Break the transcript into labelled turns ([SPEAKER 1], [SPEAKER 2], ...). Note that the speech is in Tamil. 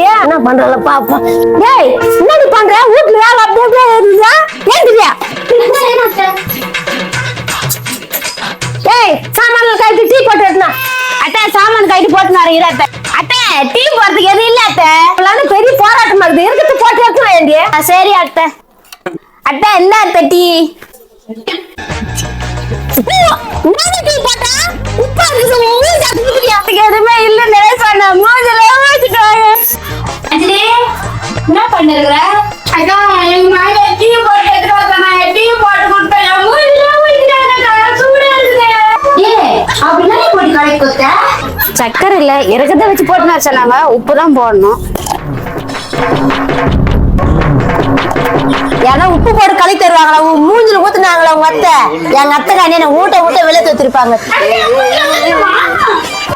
[SPEAKER 1] தெரியலையா என்ன பண்றல பாப்போம். ஏய் என்னடி பண்ற? வீட்ல வேலை அப்படியே இருக்குதா? ஏந்திரியா? ஏய் சாமான கைட்டு டீ போட்டு எடுத்துனா.
[SPEAKER 2] அத்தை சாமான் கைட்டு போட்டுனாரு இரு அத்தை டீ போறதுக்கு எதுவும் இல்ல அத்தை.
[SPEAKER 1] இப்பெல்லாம் பெரிய போராட்டமா இருக்குது. இருக்குது போட்டு எடுத்துனா ஏண்டி?
[SPEAKER 2] சரி அத்தை. அத்தை என்ன அத்தை டீ?
[SPEAKER 1] டீ போட்டா உப்பா இருக்குது.
[SPEAKER 2] எதுவுமே இல்ல சொன்ன மூஞ்சில வச்சுட்டாங்க. அஞ்சலி என்ன பண்ணிருக்கிற? அக்கா எங்க மாமியா டீ போட்டு எடுத்துட்டு டீ போட்டு கொடுத்தேன். மூஞ்சில வச்சுட்டாங்க. சூடா இருக்குது. ஏய் அப்படின்னா போட்டு கடைக்கு கொடுத்த? சக்கரை இல்ல இறக்கத்தை வச்சு போட்டுனாரு சொன்னாங்க. உப்பு தான் போடணும்.
[SPEAKER 1] ஏன்னா உப்பு போட்டு களி தருவாங்களா? மூஞ்சில ஊத்துனாங்களா உங்க அத்தை? எங்க அத்தை காணி ஊட்ட ஊட்ட வெளியே தூத்திருப்பாங்க.